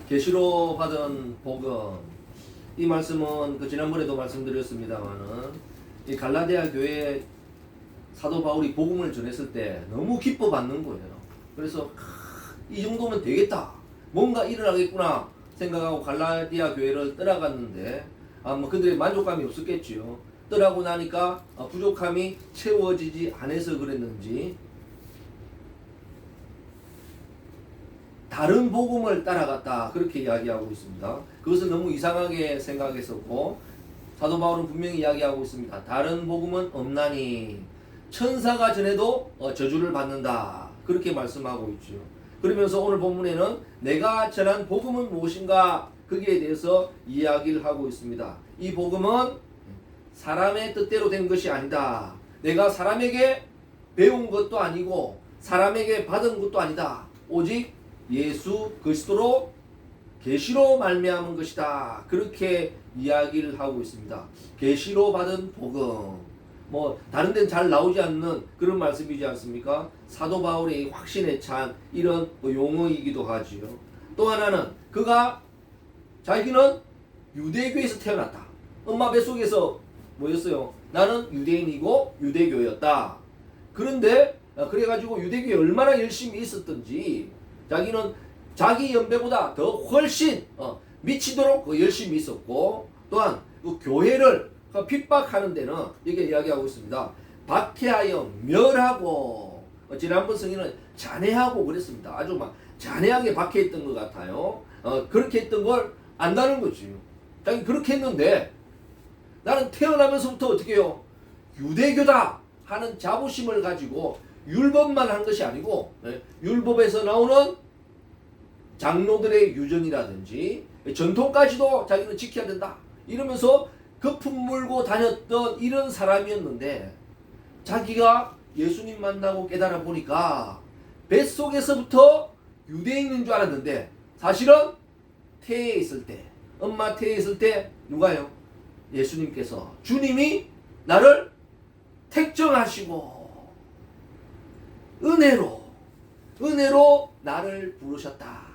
계시로 받은 복음. 이 말씀은 지난번에도 말씀드렸습니다만은 이 갈라디아 교회에 사도 바울이 복음을 전했을 때 너무 기뻐 받는 거예요. 그래서 이 정도면 되겠다, 뭔가 일어나겠구나 생각하고 갈라디아 교회를 떠나갔는데 뭐 그들의 만족감이 없었겠지요. 떠나고 나니까 부족함이 채워지지 않아서 그랬는지 다른 복음을 따라갔다, 그렇게 이야기하고 있습니다. 그것은 너무 이상하게 생각했었고, 사도 바울은 분명히 이야기하고 있습니다. 다른 복음은 없나니 천사가 전해도 저주를 받는다, 그렇게 말씀하고 있죠. 그러면서 오늘 본문에는 내가 전한 복음은 무엇인가, 거기에 대해서 이야기를 하고 있습니다. 이 복음은 사람의 뜻대로 된 것이 아니다. 내가 사람에게 배운 것도 아니고 사람에게 받은 것도 아니다. 오직 예수 그리스도로 계시로 말미암은 것이다, 그렇게 이야기를 하고 있습니다. 계시로 받은 복음, 다른 데는 잘 나오지 않는 그런 말씀이지 않습니까? 사도 바울의 확신에 찬 이런 용어이기도 하지요. 또 하나는 그가 자기는 유대교에서 태어났다. 엄마 뱃속에서 뭐였어요? 나는 유대인이고 유대교였다. 그런데 그래가지고 유대교에 얼마나 열심히 있었던지 자기는 자기 연배보다 더 훨씬 미치도록 열심히 있었고, 또한 그 교회를 핍박하는 데는 이렇게 이야기하고 있습니다. 박해하여 멸하고, 지난번 성인은 잔해하고 그랬습니다. 아주 막 잔해하게 박해했던 것 같아요. 그렇게 했던 걸 안다는 거지. 자기 그렇게 했는데 나는 태어나면서부터 어떻게 해요? 유대교다 하는 자부심을 가지고 율법만 한 것이 아니고 율법에서 나오는 장로들의 유전이라든지 전통까지도 자기는 지켜야 된다 이러면서 거품 물고 다녔던 이런 사람이었는데, 자기가 예수님 만나고 깨달아 보니까 뱃속에서부터 유대인인 줄 알았는데 사실은 태에 있을 때, 엄마 태에 있을 때 누가요? 예수님께서, 주님이 나를 택정하시고 은혜로 나를 부르셨다.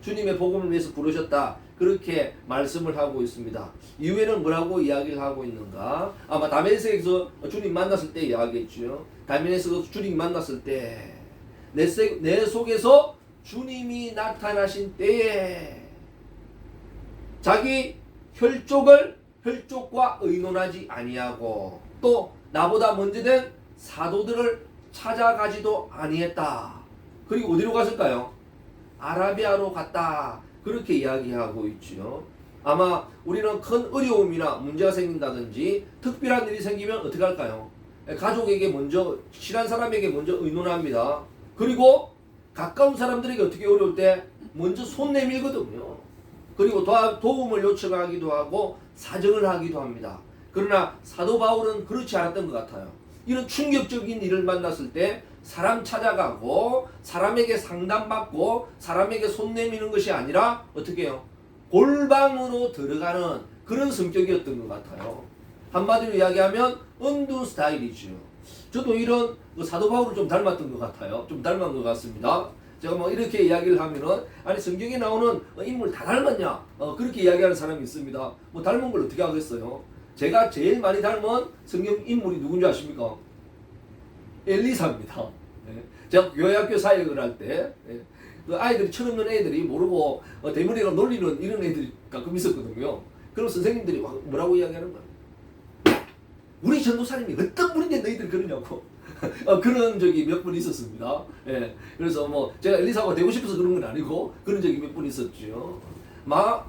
주님의 복음을 위해서 부르셨다, 그렇게 말씀을 하고 있습니다. 이후에는 뭐라고 이야기를 하고 있는가? 아마 다메섹에서 주님 만났을 때 이야기했죠. 다메섹에서 주님 만났을 때 내 속에서 주님이 나타나신 때에 자기 혈족과 의논하지 아니하고 또 나보다 먼저 된 사도들을 찾아가지도 아니했다. 그리고 어디로 갔을까요? 아라비아로 갔다, 그렇게 이야기하고 있죠. 아마 우리는 큰 어려움이나 문제가 생긴다든지 특별한 일이 생기면 어떻게 할까요? 가족에게 먼저, 친한 사람에게 먼저 의논합니다. 그리고 가까운 사람들에게 어떻게 어려울 때 먼저 손 내밀거든요. 그리고 도움을 요청하기도 하고 사정을 하기도 합니다. 그러나 사도 바울은 그렇지 않았던 것 같아요. 이런 충격적인 일을 만났을 때 사람 찾아가고 사람에게 상담받고 사람에게 손 내미는 것이 아니라 어떻게 해요? 골방으로 들어가는 그런 성격이었던 것 같아요. 한마디로 이야기하면 은둔 스타일이죠. 저도 이런 사도 바울을 좀 닮았던 것 같아요. 좀 닮은 것 같습니다. 제가 이렇게 이야기를 하면은, 아니 성경에 나오는 인물 다 닮았냐? 그렇게 이야기하는 사람이 있습니다. 닮은 걸 어떻게 하겠어요? 제가 제일 많이 닮은 성경 인물이 누군지 아십니까? 엘리사입니다. 제가 교회학교 사역을 할 때 그 아이들이, 철없는 애들이 모르고 대머리가 놀리는 이런 애들이 가끔 있었거든요. 그럼 선생님들이 뭐라고 이야기하는 거예요? 우리 전도사님이 어떤 분인데 너희들 그러냐고. 그런 적이 몇 번 있었습니다. 그래서 제가 엘리사가 되고 싶어서 그런 건 아니고 그런 적이 몇 번 있었죠.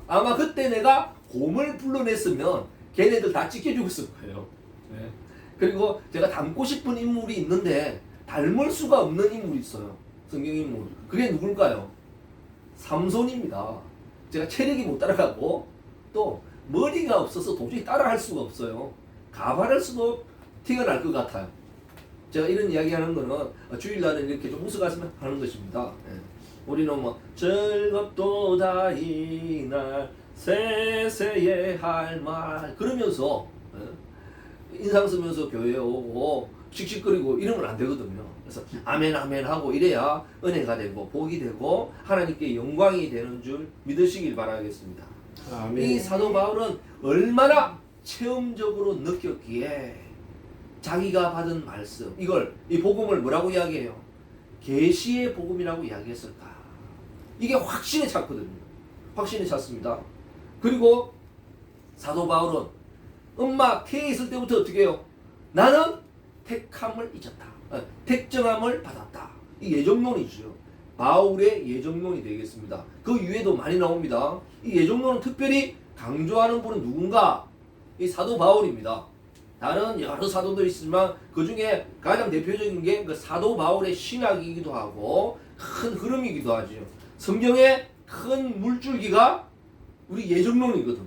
아마 그때 내가 곰을 불러냈으면 걔네들 다 찢겨 죽었을 거예요. 그리고 제가 닮고 싶은 인물이 있는데 닮을 수가 없는 인물이 있어요. 성경 인물. 그게 누굴까요? 삼손입니다. 제가 체력이 못 따라가고 또 머리가 없어서 도저히 따라할 수가 없어요. 가발을 써도 티가 날 것 같아요. 제가 이런 이야기 하는 거는 주일날은 이렇게 좀 웃어갔으면 하는 것입니다. 우리는 즐겁도다 이날 세세에 할 말 그러면서 인상 쓰면서 교회에 오고 씩씩거리고 이러면 안 되거든요. 그래서 아멘 아멘 하고 이래야 은혜가 되고 복이 되고 하나님께 영광이 되는 줄 믿으시길 바라겠습니다. 아멘. 이 사도 바울은 얼마나 체험적으로 느꼈기에 자기가 받은 말씀 이걸 이 복음을 뭐라고 이야기해요? 계시의 복음이라고 이야기했을까? 이게 확신에 찼거든요. 확신에 찼습니다. 그리고 사도 바울은 엄마 태에 있을 때부터 어떻게 해요? 나는 택함을 잊었다. 택정함을 받았다. 이 예정론이죠. 바울의 예정론이 되겠습니다. 그 이외에도 많이 나옵니다. 이 예정론은 특별히 강조하는 분은 누군가? 이 사도 바울입니다. 다른 여러 사도도 있지만 그 중에 가장 대표적인 게 그 사도 바울의 신학이기도 하고 큰 흐름이기도 하죠. 성경의 큰 물줄기가 우리 예정론이거든요.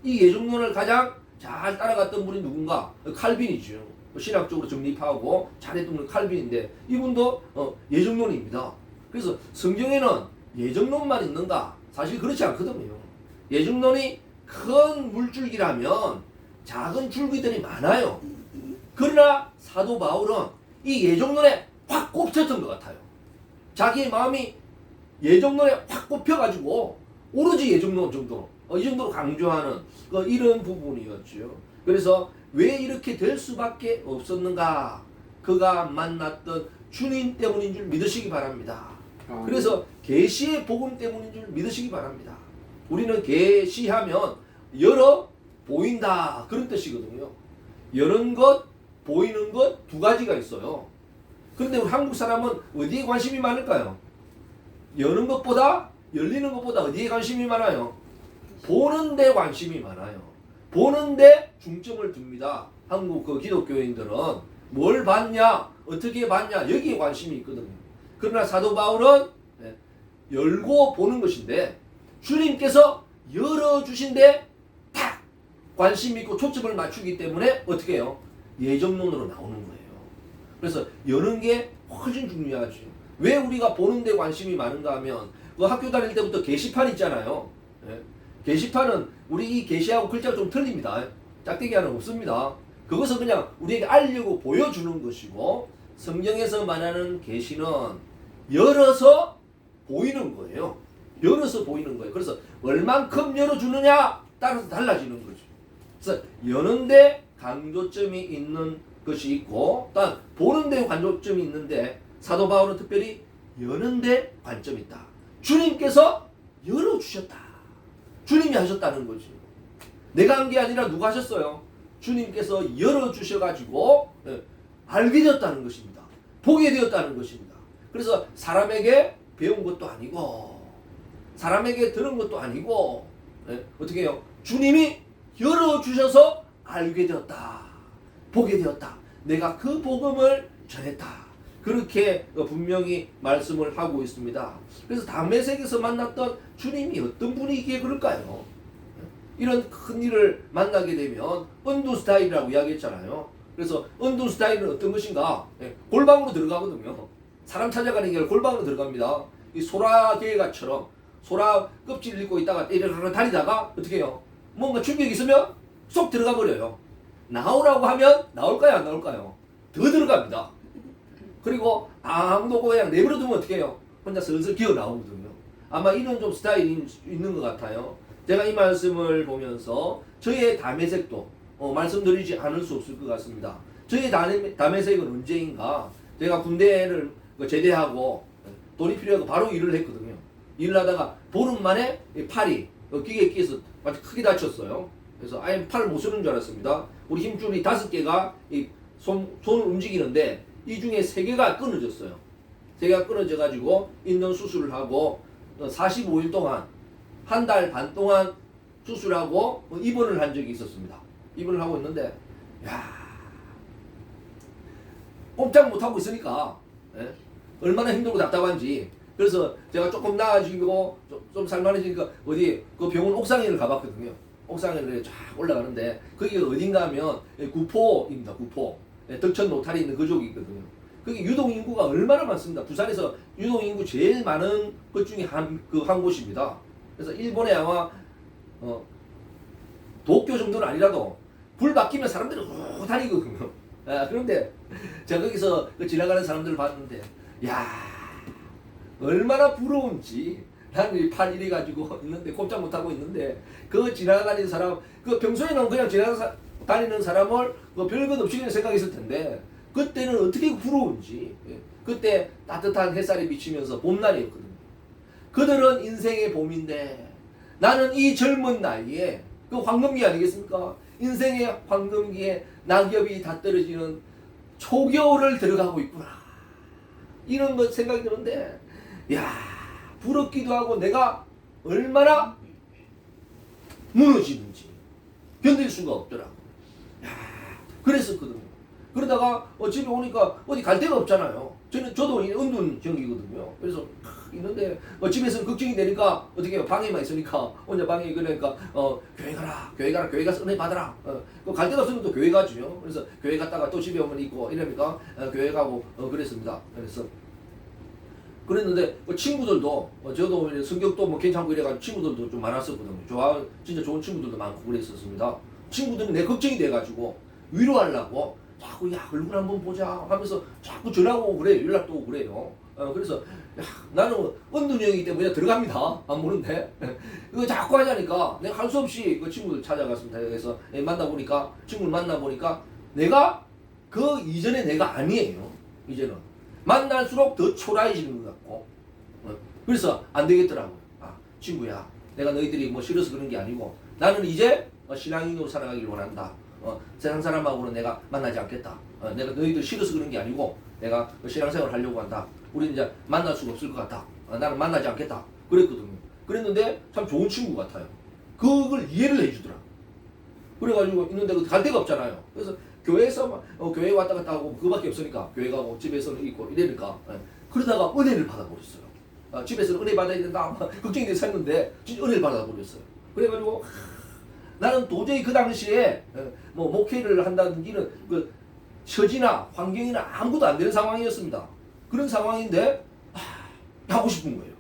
이 예정론을 가장 잘 따라갔던 분이 누군가? 칼빈이죠. 신학적으로 정립하고 잘했던 분이 칼빈인데 이분도 예정론입니다. 그래서 성경에는 예정론만 있는가? 사실 그렇지 않거든요. 예정론이 큰 물줄기라면 작은 줄기들이 많아요. 그러나 사도 바울은 이 예정론에 확 꼽혔던 것 같아요. 자기의 마음이 예정론에 확 꼽혀가지고 오로지 예정론 정도, 이 정도로 강조하는 이런 부분이었죠. 그래서 왜 이렇게 될 수밖에 없었는가? 그가 만났던 주님 때문인 줄 믿으시기 바랍니다. 그래서 계시의 복음 때문인 줄 믿으시기 바랍니다. 우리는 계시하면 열어 보인다 그런 뜻이거든요. 여는 것, 보이는 것 두 가지가 있어요. 그런데 우리 한국 사람은 어디에 관심이 많을까요? 여는 것보다 열리는 것보다 어디에 관심이 많아요? 보는 데 관심이 많아요. 보는 데 중점을 둡니다. 한국 그 기독교인들은 뭘 봤냐, 어떻게 봤냐 여기에 관심이 있거든요. 그러나 사도 바울은 열고 보는 것인데 주님께서 열어주신데 딱 관심 있고 초점을 맞추기 때문에 어떻게 해요? 예정론으로 나오는 거예요. 그래서 여는 게 훨씬 중요하죠. 왜 우리가 보는 데 관심이 많은가 하면 그 학교 다닐 때부터 게시판 있잖아요. 게시판은 우리 이 게시하고 글자가 좀 틀립니다. 짝대기 하나 없습니다. 그것은 그냥 우리에게 알려고 보여주는 것이고 성경에서 말하는 계시는 열어서 보이는 거예요. 열어서 보이는 거예요. 그래서 얼만큼 열어주느냐 따라서 달라지는 거죠. 그래서 여는데 강조점이 있는 것이 있고 또 보는데 관조점이 있는데 사도 바울은 특별히 여는데 관점이 있다. 주님께서 열어주셨다. 주님이 하셨다는 거죠. 내가 한 게 아니라 누가 하셨어요? 주님께서 열어주셔가지고 알게 되었다는 것입니다. 보게 되었다는 것입니다. 그래서 사람에게 배운 것도 아니고 사람에게 들은 것도 아니고 어떻게 해요? 주님이 열어주셔서 알게 되었다. 보게 되었다. 내가 그 복음을 전했다. 그렇게 분명히 말씀을 하고 있습니다. 그래서 다메섹에서 만났던 주님이 어떤 분이기에 그럴까요? 이런 큰 일을 만나게 되면 은두 스타일이라고 이야기했잖아요. 그래서 은두 스타일은 어떤 것인가? 골방으로 들어가거든요. 사람 찾아가는 게 골방으로 들어갑니다. 이 소라게가처럼 소라 껍질을 입고 있다가 이렇게 다니다가 어떻게 해요? 뭔가 충격이 있으면 쏙 들어가 버려요. 나오라고 하면 나올까요? 안 나올까요? 더 들어갑니다. 그리고 아무도 그냥 내버려두면 어떻게 해요? 혼자 슬슬 기어 나오거든요. 아마 이런 좀 스타일이 있는 것 같아요. 제가 이 말씀을 보면서 저의 다메섹도 말씀드리지 않을 수 없을 것 같습니다. 저의 다메섹은 언제인가? 제가 군대를 제대하고 돈이 필요하고 바로 일을 했거든요. 일을 하다가 보름 만에 팔이 기계에 끼어서 아주 크게 다쳤어요. 그래서 아예 팔을 못 쓰는 줄 알았습니다. 우리 힘줄이 5개가 손을 움직이는데 이 중에 3개가 끊어졌어요. 3개가 끊어져가지고 있는 수술을 하고 45일 동안 한 달 반 동안 수술하고 입원을 한 적이 있었습니다. 입원을 하고 있는데 꼼짝 못하고 있으니까 얼마나 힘들고 답답한지. 그래서 제가 조금 나아지고 좀 살만해지니까 어디 그 병원 옥상에를 가봤거든요. 옥상에 쫙 올라가는데 거기가 어딘가 하면 구포입니다. 구포. 덕천 노탈이 있는 그쪽이 있거든요. 거기 유동인구가 얼마나 많습니다. 부산에서 유동인구 제일 많은 것 중에 한 곳입니다. 그래서 일본에 아마 도쿄 정도는 아니라도 불 바뀌면 사람들이 다니거든요. 그런데 제가 거기서 그 지나가는 사람들을 봤는데 야 얼마나 부러운지 나는 팔 이래 가지고 있는데 꼼짝 못하고 있는데 그 지나가는 사람 그 평소에는 그냥 다니는 사람을 그 별것 없이 그냥 생각했을 텐데 그때는 어떻게 부러운지 그때 따뜻한 햇살이 비치면서 봄날이었거든요. 그들은 인생의 봄인데 나는 이 젊은 나이에 그 황금기 아니겠습니까? 인생의 황금기에 낙엽이 다 떨어지는 초겨울을 들어가고 있구나. 이런 거 생각이 드는데 야 부럽기도 하고 내가 얼마나 무너지는지 견딜 수가 없더라고. 야 그랬었거든요. 그러다가 집에 오니까 어디 갈 데가 없잖아요. 저도 은둔형이거든요. 그래서 있는데 집에서는 걱정이 되니까 어떻게 해요? 방에만 있으니까 혼자 방에 그러니까 교회 가라 교회 가서 은혜 받아라. 갈 데가 없으면 또 교회 가죠. 그래서 교회 갔다가 또 집에 오면 있고 이러니까 교회 가고 그랬습니다. 그랬는데 친구들도 저도 성격도 뭐 괜찮고 이래가지고 친구들도 좀 많았었거든요. 진짜 좋은 친구들도 많고 그랬었습니다. 친구들은 내 걱정이 돼가지고 위로하려고 자꾸 야 얼굴 한번 보자 하면서 자꾸 전화가 오고 그래요. 연락도 오고 그래요. 그래서 야, 나는 은둔형이기 때문에 들어갑니다. 안 보는데 그거 자꾸 하자니까 내가 할 수 없이 그 친구들 찾아갔습니다. 그래서 친구를 만나보니까 내가 그 이전에 내가 아니에요. 이제는 만날수록 더 초라해지는 것 같고 그래서 안 되겠더라고요. 친구야 내가 너희들이 뭐 싫어서 그런 게 아니고 나는 이제 신앙인으로 살아가길 원한다. 세상 사람하고는 내가 만나지 않겠다. 내가 너희들 싫어서 그런 게 아니고 내가 신앙생활을 하려고 한다. 우리는 이제 만날 수가 없을 것 같다. 나는 만나지 않겠다. 그랬거든요. 그랬는데 참 좋은 친구 같아요. 그걸 이해를 해주더라. 그래가지고 있는데 갈 데가 없잖아요. 그래서 교회에서 교회 왔다 갔다 하고 그거밖에 없으니까 교회 가고 집에서는 있고 이러니까 그러다가 은혜를 받아버렸어요. 집에서는 은혜 받아야 된다. 걱정이 돼서 했는데 진짜 은혜를 받아버렸어요. 그래가지고 나는 도저히 그 당시에 뭐 목회를 한다든지는 그 처지나 환경이나 아무것도 안 되는 상황이었습니다. 그런 상황인데 하고 싶은 거예요.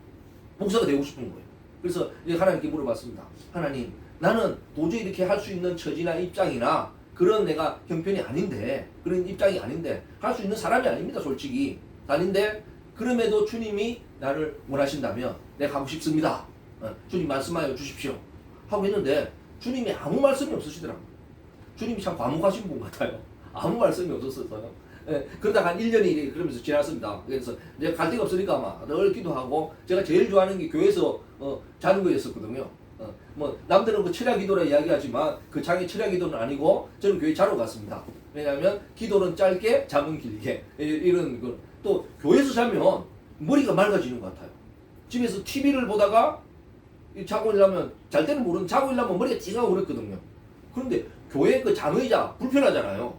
목사가 되고 싶은 거예요. 그래서 이제 하나님께 물어봤습니다. 하나님, 나는 도저히 이렇게 할 수 있는 처지나 입장이나 그런 내가 형편이 아닌데, 그런 입장이 아닌데 할 수 있는 사람이 아닙니다. 솔직히 아닌데 그럼에도 주님이 나를 원하신다면 내가 가고 싶습니다. 주님 말씀하여 주십시오 하고 했는데 주님이 아무 말씀이 없으시더라고요. 주님이 참 과묵하신 분 같아요. 아무 말씀이 없었어요. 그러다가 한 1년이 그러면서 지났습니다. 그래서 이제 갈 데가 없으니까 아마 늘 기도하고 제가 제일 좋아하는 게 교회에서 자는 거였었거든요. 뭐 남들은 그 철야 기도라 이야기하지만 그 장의 철야 기도는 아니고 저는 교회 자러 갔습니다. 왜냐하면 기도는 짧게 잠은 길게 이런 또 교회에서 자면 머리가 맑아지는 것 같아요. 집에서 TV를 보다가 자고 일하면 잘 때는 모르는 자고 일하면 머리가 찡하고 그랬거든요. 그런데 교회 그 잠의자 불편하잖아요.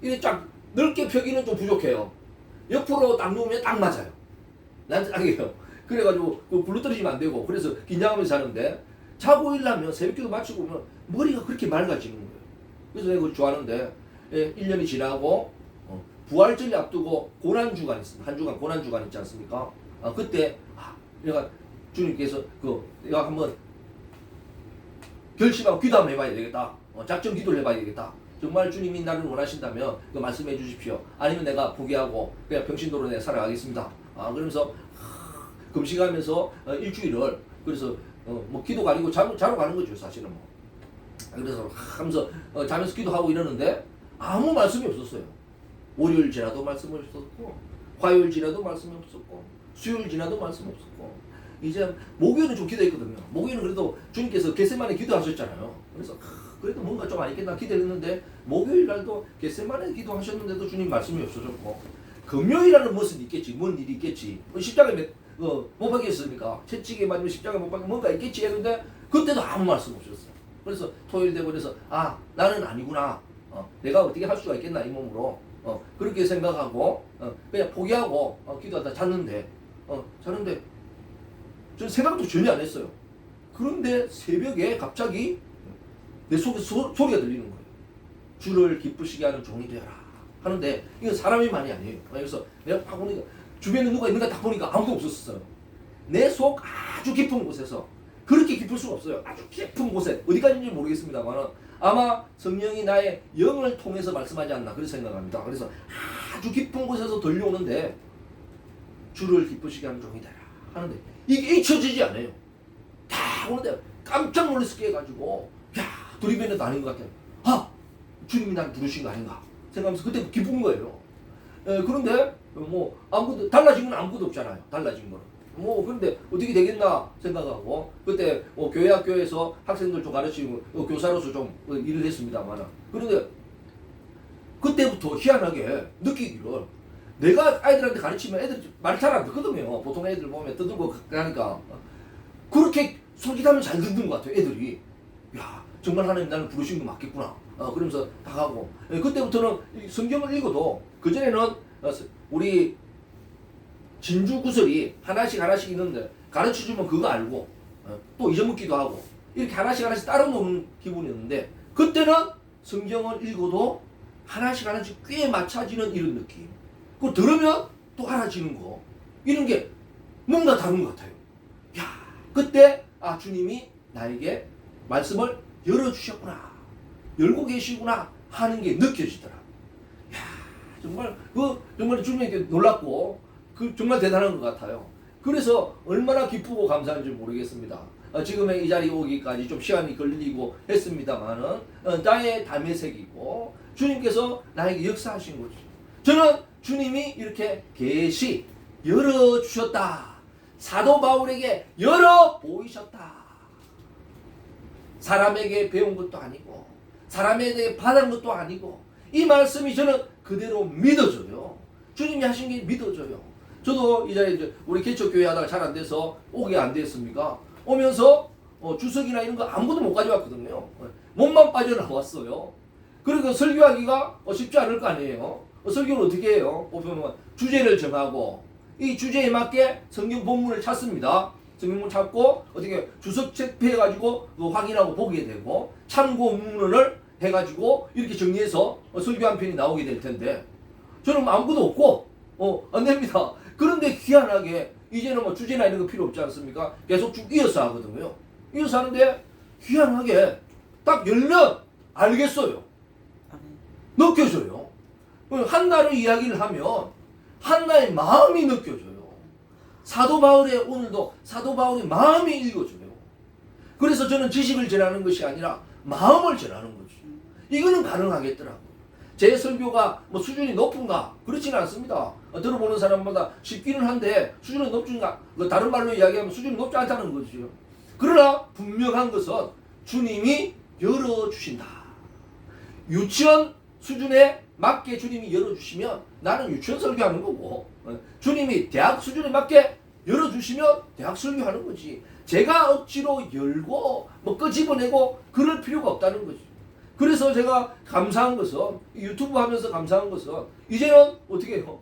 이게 쫙 넓게 펴기는 좀 부족해요. 옆으로 딱 누우면 딱 맞아요. 난 딱이에요. 그래가지고 굴러 떨어지면 안 되고 그래서 긴장하면서 자는데 자고 일하면 새벽기도 마치고 오면 머리가 그렇게 맑아지는 거예요. 그래서 내가 그걸 좋아하는데 1년이 지나고 부활절이 앞두고 고난주간 있습니다. 한 주간 고난주간 있지 않습니까? 그때 내가 주님께서 내가 한번 결심하고 기도 한번 해봐야 되겠다. 작전 기도를 해봐야 되겠다. 정말 주님이 나를 원하신다면 그 말씀해 주십시오. 아니면 내가 포기하고 그냥 병신도로 내가 살아가겠습니다. 그러면서 금식하면서 일주일을 그래서 뭐 기도가 아니고 자러 가는 거죠 사실은 뭐. 그래서 하면서 자면서 기도하고 이러는데 아무 말씀이 없었어요. 월요일 지나도 말씀이 없었고 화요일 지나도 말씀이 없었고 수요일 지나도 말씀이 없었고 이제 목요일은 좀 기도했거든요. 목요일은 그래도 주님께서 겟세마네 기도하셨잖아요. 그래서 그래도 뭔가 좀 아니겠나 기대했는데 목요일 날도 겟세마네 기도하셨는데도 주님 말씀이 없어졌고 금요일에는 무슨 있겠지, 뭔 일이 있겠지. 십자가에 못 박혔으니까 채찍에 맞으면 십자가에 못 박히면 뭔가 있겠지 했는데 그때도 아무 말씀 없었어요. 그래서 토요일 되고 그래서 나는 아니구나. 내가 어떻게 할 수가 있겠나 이 몸으로 그렇게 생각하고 그냥 포기하고 기도하다 잤는데 저는 생각도 전혀 안 했어요. 그런데 새벽에 갑자기 내 속에서 소리가 들리는 거예요. 주를 기쁘시게 하는 종이 되어라 하는데 이건 사람이 말이 아니에요. 그래서 내가 딱 보니까 주변에 누가 있는가 딱 보니까 아무도 없었어요. 내 속 아주 깊은 곳에서 그렇게 깊을 수가 없어요. 아주 깊은 곳에 어디까지인지 모르겠습니다만 아마 성령이 나의 영을 통해서 말씀하지 않나 그렇게 생각합니다. 그래서 아주 깊은 곳에서 들려오는데 주를 기쁘시게 하는 종이 되라 하는데 이게 잊혀지지 않아요. 다 오는데 깜짝 놀라서 깨가지고 야 두리번에도 아닌 것 같아요. 아 주님이 나를 부르신 거 아닌가 생각하면서 그때 기쁜 거예요. 그런데 뭐 아무것도 달라진 건 아무것도 없잖아요. 달라진 거는 뭐 그런데 어떻게 되겠나 생각하고 그때 교회 학교에서 학생들 좀 가르치고 교사로서 좀 일을 했습니다만 그런데 그때부터 희한하게 느끼기를 내가 아이들한테 가르치면 애들이 말 잘 안 듣거든요. 보통 애들 보면 떠들고 가니까 그렇게 솔깃하면 잘 듣는 것 같아요. 애들이 야 정말 하나님 나를 부르신 거 맞겠구나 그러면서 다 가고 그때부터는 성경을 읽어도 그전에는 우리 진주 구설이 하나씩 있는데 가르쳐주면 그거 알고 또 잊어먹기도 하고 이렇게 하나씩 따로 노는 기분이었는데 그때는 성경을 읽어도 하나씩 꽤 맞춰지는 이런 느낌 그거 들으면 또 알아지는 거 이런 게 뭔가 다른 것 같아요. 야 그때 주님이 나에게 말씀을 열어주셨구나 열고 계시구나 하는 게 느껴지더라. 야 정말 정말 주님에게 놀랍고 정말 대단한 것 같아요. 그래서 얼마나 기쁘고 감사한지 모르겠습니다. 지금의 이 자리에 오기까지 좀 시간이 걸리고 했습니다만은 나의 담의 색이고 주님께서 나에게 역사하신 거죠. 저는 주님이 이렇게 계시 열어주셨다. 사도 바울에게 열어 보이셨다. 사람에게 배운 것도 아니고 사람에게 받은 것도 아니고 이 말씀이 저는 그대로 믿어져요. 주님이 하신 게 믿어져요. 저도 이 자리에 우리 개척교회 하다가 잘 안 돼서 오게 안 됐습니까? 오면서 주석이나 이런 거 아무것도 못 가져왔거든요. 몸만 빠져나왔어요. 그리고 설교하기가 쉽지 않을 거 아니에요. 설교를 어떻게 해요? 보면 주제를 정하고 이 주제에 맞게 성경 본문을 찾습니다. 성경문 찾고 어떻게 주석 체크해가지고 확인하고 보게 되고 참고 문헌을 해가지고 이렇게 정리해서 설교 한 편이 나오게 될 텐데 저는 아무것도 없고 안 됩니다. 그런데 희한하게 이제는 뭐 주제나 이런 거 필요 없지 않습니까? 계속 쭉 이어서 하거든요. 이어서 하는데 희한하게 딱 열면 알겠어요. 느껴져요. 한나를 이야기를 하면 한나의 마음이 느껴져요. 사도 바울의 오늘도 사도 바울의 마음이 읽어져요. 그래서 저는 지식을 전하는 것이 아니라 마음을 전하는 거죠. 이거는 가능하겠더라고요. 제 설교가 뭐 수준이 높은가? 그렇지는 않습니다. 들어보는 사람마다 쉽기는 한데 수준은 높은가? 다른 말로 이야기하면 수준이 높지 않다는 거죠. 그러나 분명한 것은 주님이 열어주신다. 유치원 수준에 맞게 주님이 열어주시면 나는 유치원 설교하는 거고 주님이 대학 수준에 맞게 열어주시면 대학 설교하는 거지. 제가 억지로 열고 뭐 끄집어내고 그럴 필요가 없다는 거지. 그래서 제가 감사한 것은 유튜브 하면서 감사한 것은 이제는 어떻게 해요?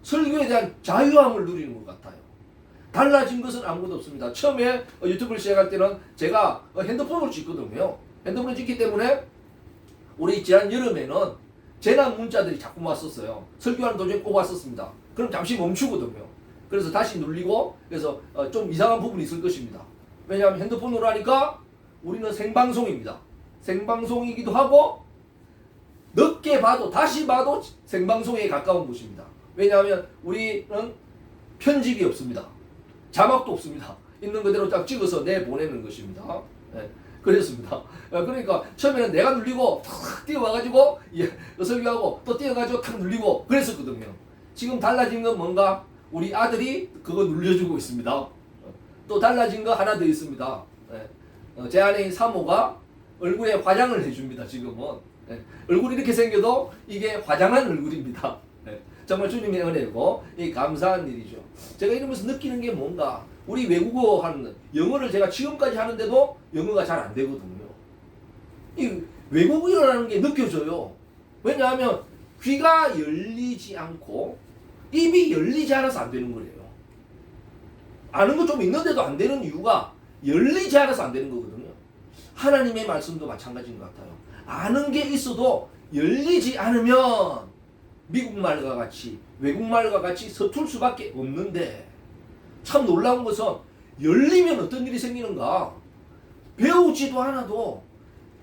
설교에 대한 자유함을 누리는 것 같아요. 달라진 것은 아무것도 없습니다. 처음에 유튜브를 시작할 때는 제가 핸드폰을 찍거든요. 핸드폰을 찍기 때문에 우리 지난 여름에는 재난 문자들이 자꾸 왔었어요. 설교하는 도중에 꼭 왔었습니다. 그럼 잠시 멈추거든요. 그래서 다시 눌리고 그래서 좀 이상한 부분이 있을 것입니다. 왜냐하면 핸드폰으로 하니까 우리는 생방송입니다. 생방송이기도 하고 늦게 봐도 다시 봐도 생방송에 가까운 곳입니다. 왜냐하면 우리는 편집이 없습니다. 자막도 없습니다. 있는 그대로 딱 찍어서 내보내는 것입니다. 네, 그랬습니다. 그러니까 처음에는 내가 눌리고 탁 뛰어와가지고 설교하고 또 뛰어가지고 탁 눌리고 그랬었거든요. 지금 달라진 건 뭔가 우리 아들이 그거 눌려주고 있습니다. 또 달라진 거 하나 더 있습니다. 네, 제 아내인 사모가 얼굴에 화장을 해줍니다. 지금은 네, 얼굴이 이렇게 생겨도 이게 화장한 얼굴입니다. 네, 정말 주님의 은혜고 이 감사한 일이죠. 제가 이러면서 느끼는 게 뭔가 우리 외국어 하는 영어를 제가 지금까지 하는데도 영어가 잘 안 되거든요. 이 외국어라는 게 느껴져요. 왜냐하면 귀가 열리지 않고 입이 열리지 않아서 안 되는 거예요. 아는 거 좀 있는데도 안 되는 이유가 열리지 않아서 안 되는 거거든요. 하나님의 말씀도 마찬가지인 것 같아요. 아는 게 있어도 열리지 않으면 미국말과 같이 외국말과 같이 서툴 수밖에 없는데 참 놀라운 것은 열리면 어떤 일이 생기는가? 배우지도 않아도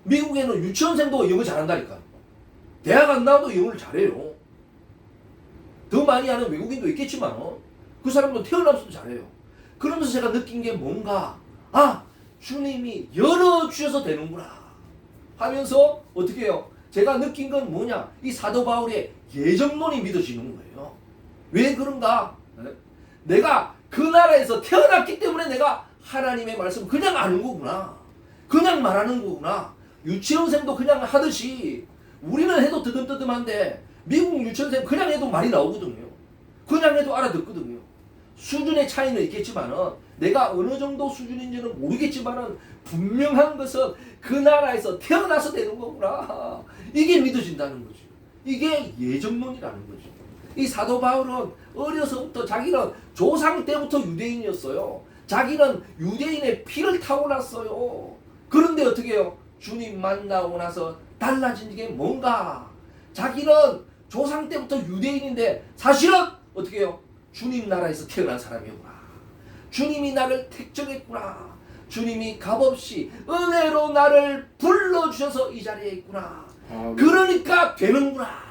미국에는 유치원생도 영어 잘한다니까요. 대학 안 나와도 영어를 잘해요. 더 많이 하는 외국인도 있겠지만 그 사람도 태어나서도 잘해요. 그러면서 제가 느낀 게 뭔가 주님이 열어주셔서 되는구나 하면서 어떻게 해요? 제가 느낀 건 뭐냐? 이 사도 바울의 예정론이 믿어지는 거예요. 왜 그런가? 내가 그 나라에서 태어났기 때문에 내가 하나님의 말씀을 그냥 아는 거구나. 그냥 말하는 거구나. 유치원생도 그냥 하듯이 우리는 해도 뜨듬뜨듬한데 미국 유치원생 그냥 해도 말이 나오거든요. 그냥 해도 알아듣거든요. 수준의 차이는 있겠지만 내가 어느 정도 수준인지는 모르겠지만 분명한 것은 그 나라에서 태어나서 되는 거구나. 이게 믿어진다는 거죠. 이게 예정론이라는 거죠. 이 사도 바울은 어려서부터 자기는 조상 때부터 유대인이었어요. 자기는 유대인의 피를 타고났어요. 그런데 어떻게 해요? 주님 만나고 나서 달라진 게 뭔가? 자기는 조상 때부터 유대인인데 사실은 어떻게 해요? 주님 나라에서 태어난 사람이구나. 주님이 나를 택정했구나. 주님이 값없이 은혜로 나를 불러주셔서 이 자리에 있구나. 그러니까 되는구나.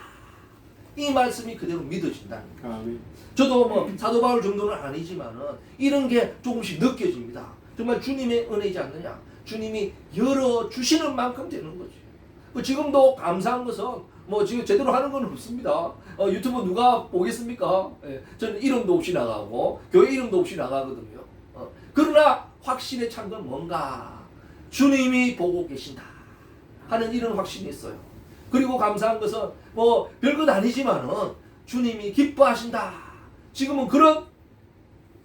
이 말씀이 그대로 믿어진다는 거예요. 저도 뭐 사도 바울 정도는 아니지만은 이런 게 조금씩 느껴집니다. 정말 주님의 은혜이지 않느냐. 주님이 열어주시는 만큼 되는 거죠. 지금도 감사한 것은 뭐 지금 제대로 하는 건 없습니다. 유튜브 누가 보겠습니까? 저는 이름도 없이 나가고 교회 이름도 없이 나가거든요. 그러나 확신에 찬 건 뭔가? 주님이 보고 계신다 하는 이런 확신이 있어요. 그리고 감사한 것은 뭐 별것 아니지만은 주님이 기뻐하신다. 지금은 그런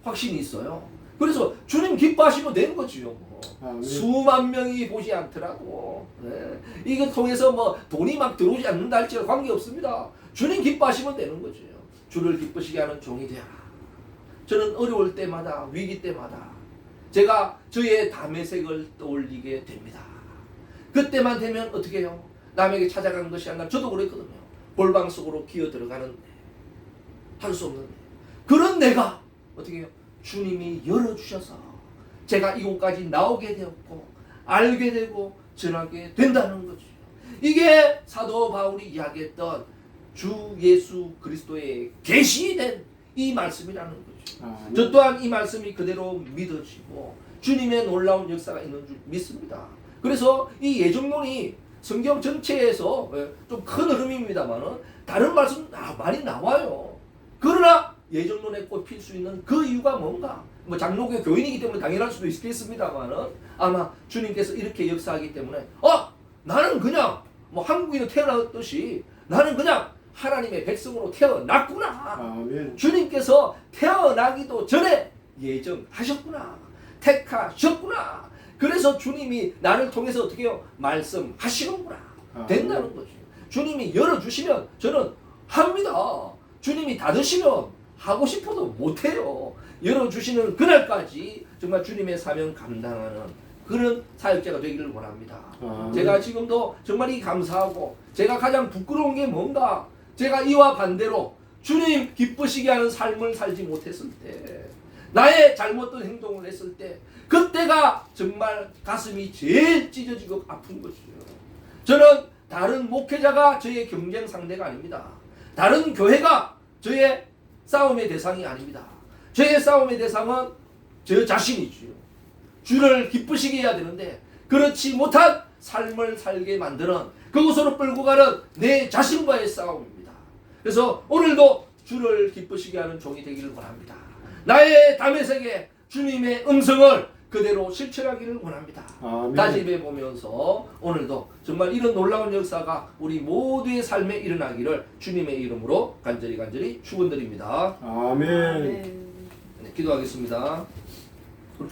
확신이 있어요. 그래서 주님 기뻐하시면 되는 거지요. 수만 명이 보지 않더라도 이거 통해서 뭐 돈이 막 들어오지 않는다 할지라도 관계없습니다. 주님 기뻐하시면 되는 거죠. 주를 기쁘시게 하는 종이 되라. 저는 어려울 때마다 위기 때마다 제가 저의 담의색을 떠올리게 됩니다. 그때만 되면 어떻게 해요? 남에게 찾아간 것이 아니라 저도 그랬거든요. 골방 속으로 기어 들어가는 할 수 없는 그런 내가 어떻게 해요? 주님이 열어주셔서 제가 이곳까지 나오게 되었고 알게 되고 전하게 된다는 거죠. 이게 사도 바울이 이야기했던 주 예수 그리스도의 계시된 이 말씀이라는 거죠. 저 또한 이 말씀이 그대로 믿어지고 주님의 놀라운 역사가 있는 줄 믿습니다. 그래서 이 예정론이 성경 전체에서 좀 큰 흐름입니다만 다른 말씀 많이 나와요. 그러나 예정론에 꼽힐 수 있는 그 이유가 뭔가? 뭐 장로교 교인이기 때문에 당연할 수도 있겠습니다만 아마 주님께서 이렇게 역사하기 때문에 나는 그냥 뭐 한국인으로 태어났듯이 나는 그냥 하나님의 백성으로 태어났구나. 아멘. 주님께서 태어나기도 전에 예정하셨구나. 택하셨구나. 그래서 주님이 나를 통해서 어떻게 해요? 말씀하시는구나. 된다는 거죠. 주님이 열어주시면 저는 합니다. 주님이 닫으시면 하고 싶어도 못해요. 열어주시는 그날까지 정말 주님의 사명 감당하는 그런 사역자가 되기를 원합니다. 제가 지금도 정말 감사하고 제가 가장 부끄러운 게 뭔가? 제가 이와 반대로 주님 기쁘시게 하는 삶을 살지 못했을 때 나의 잘못된 행동을 했을 때 그때가 정말 가슴이 제일 찢어지고 아픈 것이죠. 저는 다른 목회자가 저의 경쟁 상대가 아닙니다. 다른 교회가 저의 싸움의 대상이 아닙니다. 저의 싸움의 대상은 저 자신이지요. 주를 기쁘시게 해야 되는데 그렇지 못한 삶을 살게 만드는 그곳으로 끌고 가는 내 자신과의 싸움입니다. 그래서 오늘도 주를 기쁘시게 하는 종이 되기를 원합니다. 나의 담에색에 주님의 음성을 그대로 실천하기를 원합니다. 다짐해 보면서 오늘도 정말 이런 놀라운 역사가 우리 모두의 삶에 일어나기를 주님의 이름으로 간절히 축원드립니다. 아멘. 네, 기도하겠습니다. 우리